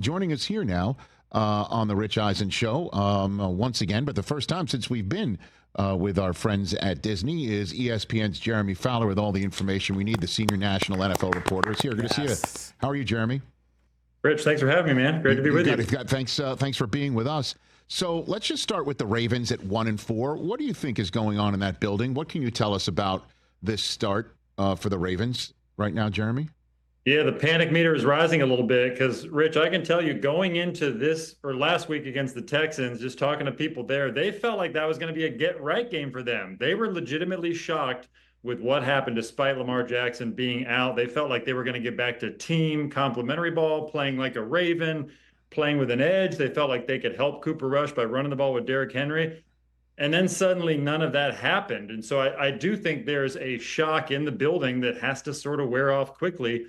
Joining us here now on the Rich Eisen Show once again, but the first time since we've been with our friends at Disney, is ESPN's Jeremy Fowler with all the information we need. The senior national NFL reporter is here. Good to see you. How are you, Jeremy? Rich, thanks for having me, man. Great to be with you. Thanks for being with us. So let's just start with the Ravens at 1-4. What do you think is going on in that building? What can you tell us about this start for the Ravens right now, Jeremy? Yeah, the panic meter is rising a little bit because, Rich, I can tell you going into this or last week against the Texans, just talking to people there, they felt like that was going to be a get-right game for them. They were legitimately shocked with what happened despite Lamar Jackson being out. They felt like they were going to get back to team complementary ball, playing like a Raven, playing with an edge. They felt like they could help Cooper Rush by running the ball with Derrick Henry. And then suddenly none of that happened. And so I do think there's a shock in the building that has to sort of wear off quickly.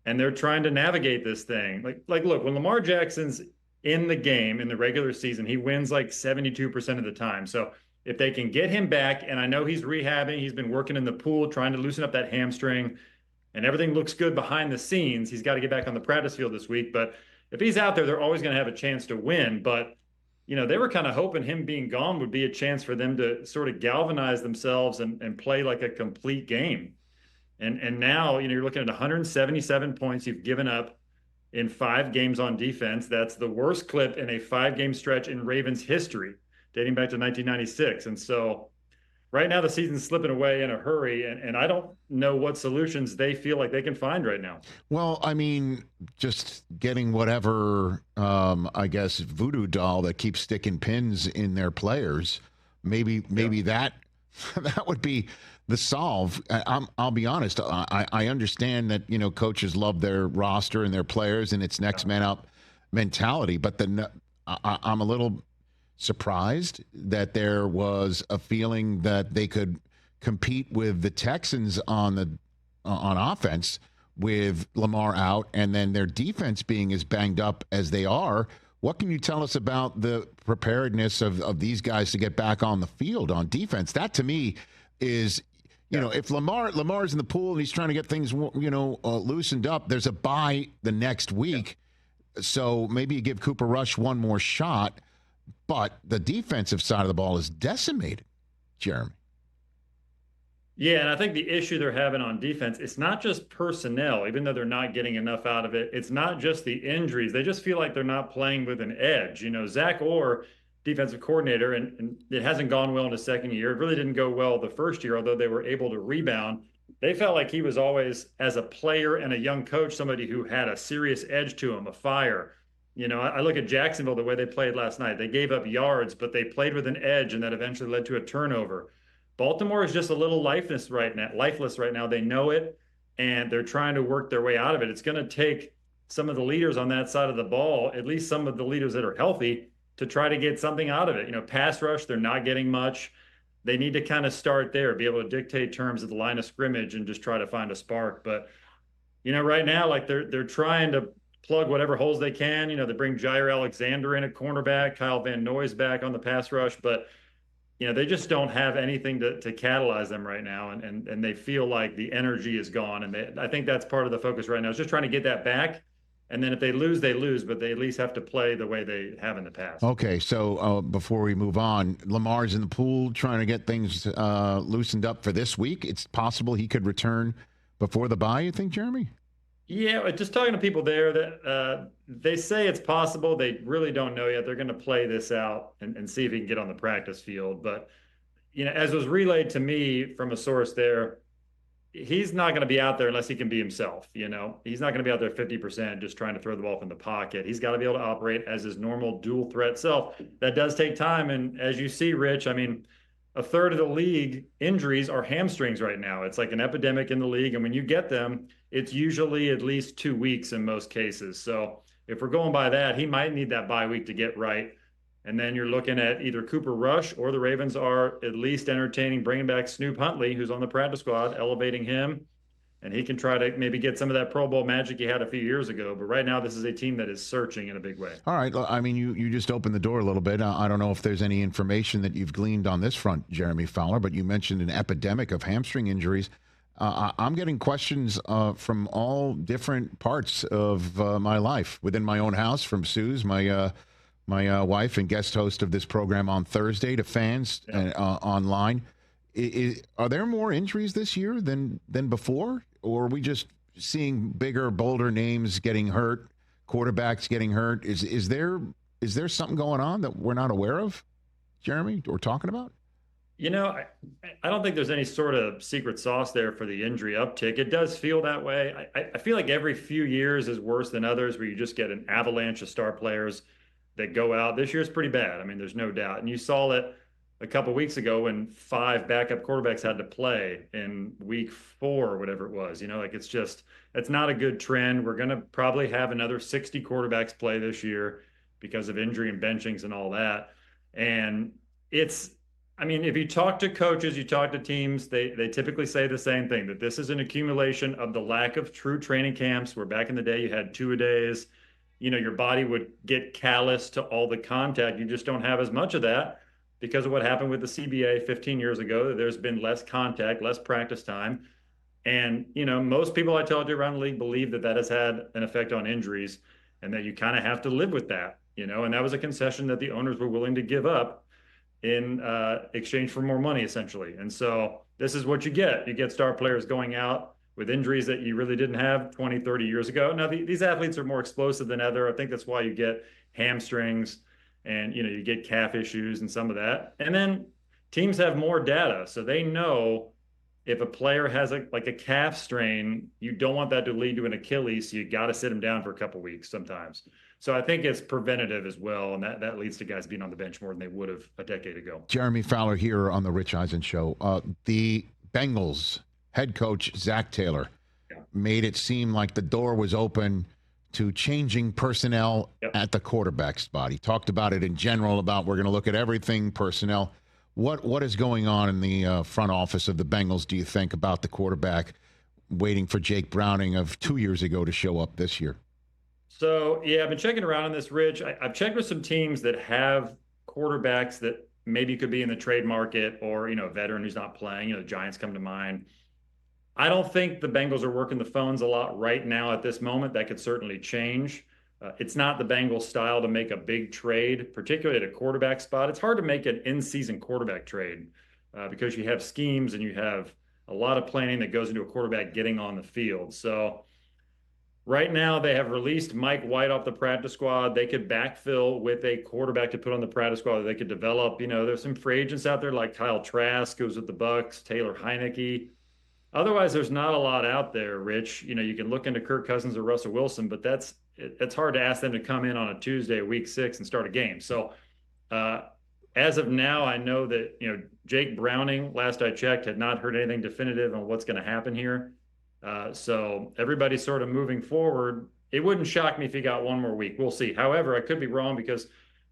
And they're trying to navigate this thing. Like, look, when Lamar Jackson's in the game in the regular season, he wins like 72% of the time. So if they can get him back, and I know he's rehabbing, he's been working in the pool, trying to loosen up that hamstring, and everything looks good behind the scenes. He's got to get back on the practice field this week. But if he's out there, they're always going to have a chance to win. But, you know, they were kind of hoping him being gone would be a chance for them to sort of galvanize themselves and play like a complete game. And now, you know, you're looking at 177 points you've given up in 5 games on defense. That's the worst clip in a 5-game stretch in Ravens history, dating back to 1996. And so right now the season's slipping away in a hurry, and I don't know what solutions they feel like they can find right now. Well, I mean, just getting whatever, I guess, voodoo doll that keeps sticking pins in their players, maybe that would be the solve. I'll be honest. I understand that, you know, coaches love their roster and their players and it's next man up mentality. But I'm a little surprised that there was a feeling that they could compete with the Texans on offense with Lamar out, and then their defense being as banged up as they are. What can you tell us about the preparedness of these guys to get back on the field on defense? That to me is, you know, if Lamar's in the pool and he's trying to get things, you know, loosened up, there's a bye the next week. So maybe you give Cooper Rush one more shot, but the defensive side of the ball is decimated, Jeremy. Yeah, and I think the issue they're having on defense, it's not just personnel, even though they're not getting enough out of it. It's not just the injuries. They just feel like they're not playing with an edge. You know, Zach Orr, defensive coordinator, and it hasn't gone well in his second year. It really didn't go well the first year, although they were able to rebound. They felt like he was always, as a player and a young coach, somebody who had a serious edge to him, a fire. You know, I look at Jacksonville, the way they played last night. They gave up yards, but they played with an edge, and that eventually led to a turnover. Baltimore is just a little lifeless right now. They know it, and they're trying to work their way out of it. It's going to take some of the leaders on that side of the ball, at least some of the leaders that are healthy, to try to get something out of it. You know, pass rush, they're not getting much. They need to kind of start there, be able to dictate terms at the line of scrimmage and just try to find a spark. But, you know, right now, like they're trying to plug whatever holes they can. You know, they bring Jair Alexander in at cornerback, Kyle Van Noy's back on the pass rush, but you know, they just don't have anything to catalyze them right now. And they feel like the energy is gone. And I think that's part of the focus right now is just trying to get that back. And then if they lose, they lose, but they at least have to play the way they have in the past. Okay, so before we move on, Lamar's in the pool trying to get things loosened up for this week. It's possible he could return before the bye, you think, Jeremy? Yeah, just talking to people there, that they say it's possible. They really don't know yet. They're going to play this out and see if he can get on the practice field. But, you know, as was relayed to me from a source there, he's not going to be out there unless he can be himself. You know, he's not going to be out there 50% just trying to throw the ball from the pocket. He's got to be able to operate as his normal dual threat self. That does take time. And as you see, Rich, I mean, a third of the league injuries are hamstrings right now. It's like an epidemic in the league. And when you get them, it's usually at least 2 weeks in most cases. So if we're going by that, he might need that bye week to get right. And then you're looking at either Cooper Rush or the Ravens are at least entertaining bringing back Snoop Huntley, who's on the practice squad, elevating him. And he can try to maybe get some of that Pro Bowl magic he had a few years ago. But right now, this is a team that is searching in a big way. All right. I mean, you just opened the door a little bit. I don't know if there's any information that you've gleaned on this front, Jeremy Fowler, but you mentioned an epidemic of hamstring injuries. I'm getting questions from all different parts of my life within my own house, from Suze, my wife and guest host of this program on Thursday, to fans online. Are there more injuries this year than before, or are we just seeing bigger, bolder names getting hurt, quarterbacks getting hurt? Is there something going on that we're not aware of, Jeremy, or talking about? I don't think there's any sort of secret sauce there for the injury uptick. It does feel that way. I feel like every few years is worse than others, where you just get an avalanche of star players that go out. This year's pretty bad. I mean, there's no doubt. And you saw it a couple of weeks ago when 5 backup quarterbacks had to play in week 4 or whatever it was. It's not a good trend. We're going to probably have another 60 quarterbacks play this year because of injury and benchings and all that. And if you talk to coaches, you talk to teams, they typically say the same thing, that this is an accumulation of the lack of true training camps, where back in the day you had 2-a-days. Your body would get callous to all the contact. You just don't have as much of that because of what happened with the CBA 15 years ago. There's been less contact, less practice time. And, most people I talk to around the league believe that has had an effect on injuries, and that you kind of have to live with that, and that was a concession that the owners were willing to give up in exchange for more money, essentially. And so this is what you get. You get star players going out with injuries that you really didn't have 20, 30 years ago. Now, these athletes are more explosive than ever. I think that's why you get hamstrings and, you get calf issues and some of that. And then teams have more data. So they know if a player has a calf strain, you don't want that to lead to an Achilles. So you got to sit him down for a couple of weeks sometimes. So I think it's preventative as well, and that leads to guys being on the bench more than they would have a decade ago. Jeremy Fowler here on the Rich Eisen Show. The Bengals head coach, Zach Taylor, made it seem like the door was open to changing personnel at the quarterback spot. He talked about it in general, about we're going to look at everything personnel. What is going on in the front office of the Bengals, do you think, about the quarterback, waiting for Jake Browning of 2 years ago to show up this year? So, I've been checking around on this, Rich. I've checked with some teams that have quarterbacks that maybe could be in the trade market, or, a veteran who's not playing. The Giants come to mind. I don't think the Bengals are working the phones a lot right now at this moment. That could certainly change. It's not the Bengals style to make a big trade, particularly at a quarterback spot. It's hard to make an in-season quarterback trade because you have schemes and you have a lot of planning that goes into a quarterback getting on the field. So right now they have released Mike White off the practice squad. They could backfill with a quarterback to put on the practice squad that they could develop. There's some free agents out there like Kyle Trask, who's with the Bucks, Taylor Heineke. Otherwise, there's not a lot out there, Rich. You can look into Kirk Cousins or Russell Wilson, but it's hard to ask them to come in on a Tuesday, week 6, and start a game. So as of now, I know that, Jake Browning, last I checked, had not heard anything definitive on what's going to happen here. So everybody's sort of moving forward. It wouldn't shock me if he got one more week. We'll see. However, I could be wrong, because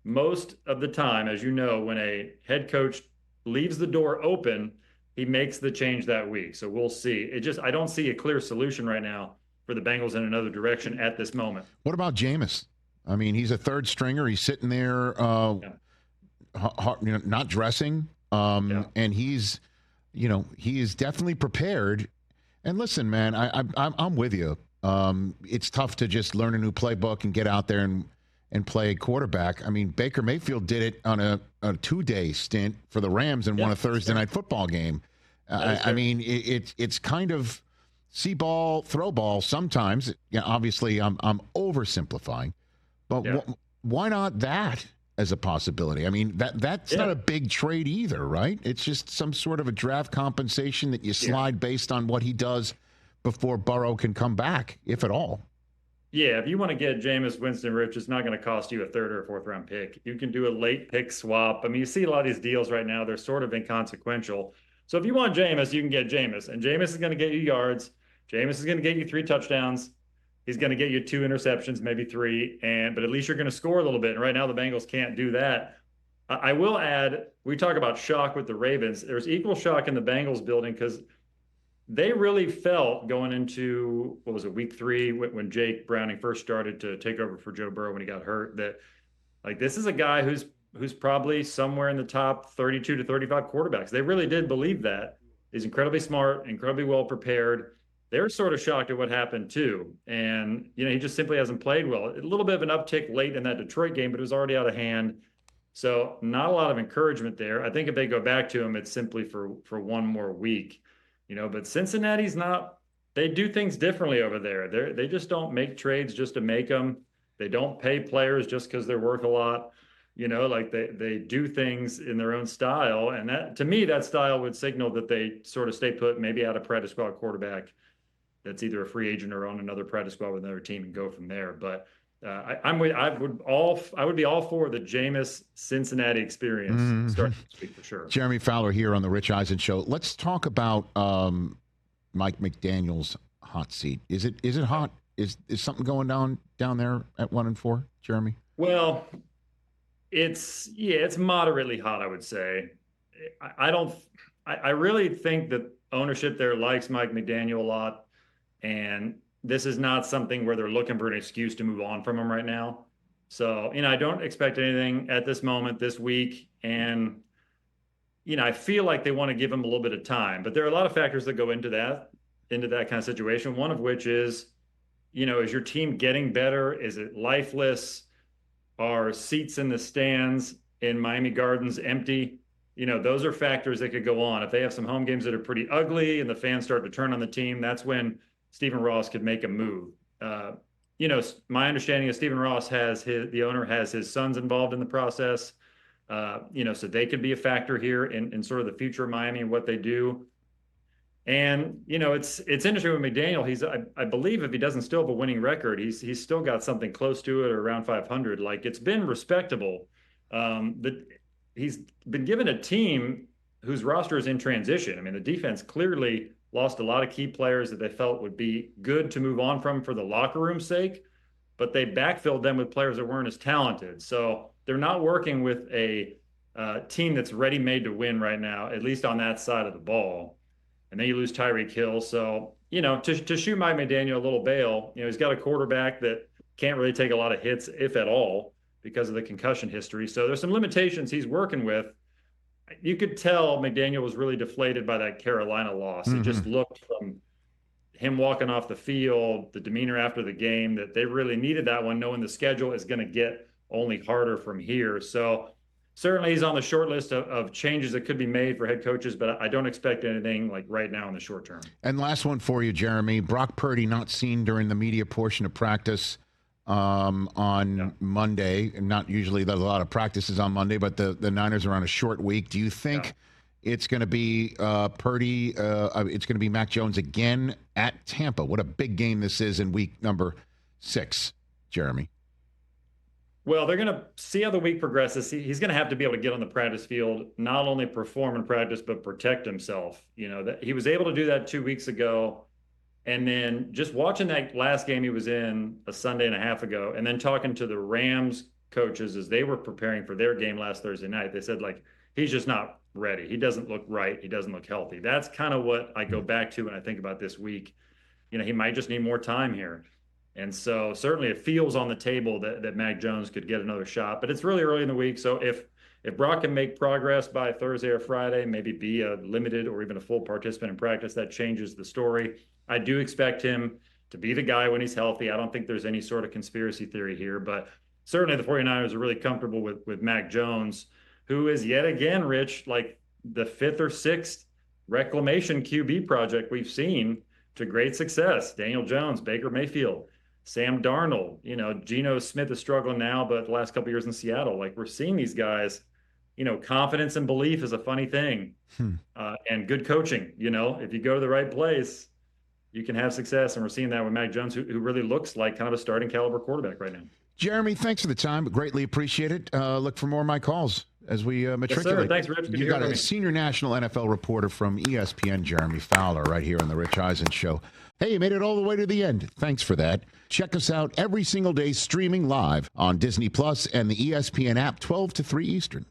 most of the time, as you know, when a head coach leaves the door open, he makes the change that week. So we'll see. I don't see a clear solution right now for the Bengals in another direction at this moment. What about Jameis? I mean, he's a third stringer. He's sitting there, not dressing. And he's, he is definitely prepared. And listen, man, I'm with you. It's tough to just learn a new playbook and get out there and play quarterback. I mean, Baker Mayfield did it on a 2-day stint for the Rams and won a Thursday night football game. I mean, it's kind of see ball, throw ball sometimes. Obviously, I'm oversimplifying, but why not that as a possibility? I mean, that's not a big trade either, right? It's just some sort of a draft compensation that you slide based on what he does before Burrow can come back, if at all. Yeah, if you want to get Jameis Winston, Rich, it's not going to cost you a 3rd or 4th round pick. You can do a late pick swap. I mean, you see a lot of these deals right now, they're sort of inconsequential. So if you want Jameis, you can get Jameis. And Jameis is going to get you yards. Jameis is going to get you 3 touchdowns. He's going to get you 2 interceptions, maybe 3. But at least you're going to score a little bit. And right now the Bengals can't do that. I will add, we talk about shock with the Ravens. There's equal shock in the Bengals building, because they really felt going into, week 3, when Jake Browning first started to take over for Joe Burrow when he got hurt, that this is a guy who's probably somewhere in the top 32 to 35 quarterbacks. They really did believe that. He's incredibly smart, incredibly well prepared. They're sort of shocked at what happened too. And, he just simply hasn't played well. A little bit of an uptick late in that Detroit game, but it was already out of hand. So not a lot of encouragement there. I think if they go back to him, it's simply for one more week, but Cincinnati's not, they do things differently over there. They just don't make trades just to make them. They don't pay players just because they're worth a lot. Like they do things in their own style. And that, to me, that style would signal that they sort of stay put, maybe out of practice squad quarterback that's either a free agent or on another practice squad with another team and go from there. But I would be all for the Jameis Cincinnati experience starting this week for sure. Jeremy Fowler here on the Rich Eisen Show. Let's talk about Mike McDaniel's hot seat. Is it hot? Is something going down there at 1-4, Jeremy? Well, it's moderately hot, I would say. I really think that ownership there likes Mike McDaniel a lot, and this is not something where they're looking for an excuse to move on from him right now. So, I don't expect anything at this moment this week, and I feel like they want to give him a little bit of time, but there are a lot of factors that go into that kind of situation. One of which is, is your team getting better? Is it lifeless? Are seats in the stands in Miami Gardens empty? Those are factors that could go on. If they have some home games that are pretty ugly and the fans start to turn on the team, that's when Stephen Ross could make a move. My understanding is Stephen Ross the owner has his sons involved in the process. So they could be a factor here in sort of the future of Miami and what they do. And, it's interesting with McDaniel. I believe if he doesn't still have a winning record, he's still got something close to it or around 500. Like, it's been respectable. But he's been given a team whose roster is in transition. I mean, the defense clearly lost a lot of key players that they felt would be good to move on from for the locker room's sake, but they backfilled them with players that weren't as talented. So they're not working with a team that's ready-made to win right now, at least on that side of the ball. And then you lose Tyreek Hill. So, to shoot Mike McDaniel a little bail, he's got a quarterback that can't really take a lot of hits, if at all, because of the concussion history. So there's some limitations he's working with. You could tell McDaniel was really deflated by that Carolina loss. It just looked from him walking off the field, the demeanor after the game, that they really needed that one, knowing the schedule is going to get only harder from here. So certainly he's on the short list of changes that could be made for head coaches, but I don't expect anything like right now in the short term. And last one for you, Jeremy. Brock Purdy not seen during the media portion of practice on Monday. And not usually there's a lot of practices on Monday, but the Niners are on a short week. Do you think it's going to be Purdy? It's going to be Mac Jones again at Tampa? What a big game this is in week number 6, Jeremy. Well, they're going to see how the week progresses. He's going to have to be able to get on the practice field, not only perform in practice, but protect himself. That he was able to do that 2 weeks ago. And then just watching that last game he was in a Sunday and a half ago, and then talking to the Rams coaches as they were preparing for their game last Thursday night, they said, he's just not ready. He doesn't look right. He doesn't look healthy. That's kind of what I go back to when I think about this week. He might just need more time here. And so certainly it feels on the table that Mac Jones could get another shot, but it's really early in the week. So if Brock can make progress by Thursday or Friday, maybe be a limited or even a full participant in practice, that changes the story. I do expect him to be the guy when he's healthy. I don't think there's any sort of conspiracy theory here, but certainly the 49ers are really comfortable with Mac Jones, who is yet again, Rich, like the 5th or 6th reclamation QB project we've seen to great success. Daniel Jones, Baker Mayfield, Sam Darnold, Geno Smith is struggling now, but the last couple of years in Seattle, we're seeing these guys, confidence and belief is a funny thing. And good coaching, if you go to the right place, you can have success. And we're seeing that with Mac Jones, who really looks like kind of a starting caliber quarterback right now. Jeremy, thanks for the time. Greatly appreciate it. Look for more of my calls as we matriculate. Yes, sir. Thanks, Rich. You got a senior national NFL reporter from ESPN, Jeremy Fowler, right here on the Rich Eisen Show. Hey, you made it all the way to the end. Thanks for that. Check us out every single day streaming live on Disney Plus and the ESPN app 12 to 3 Eastern.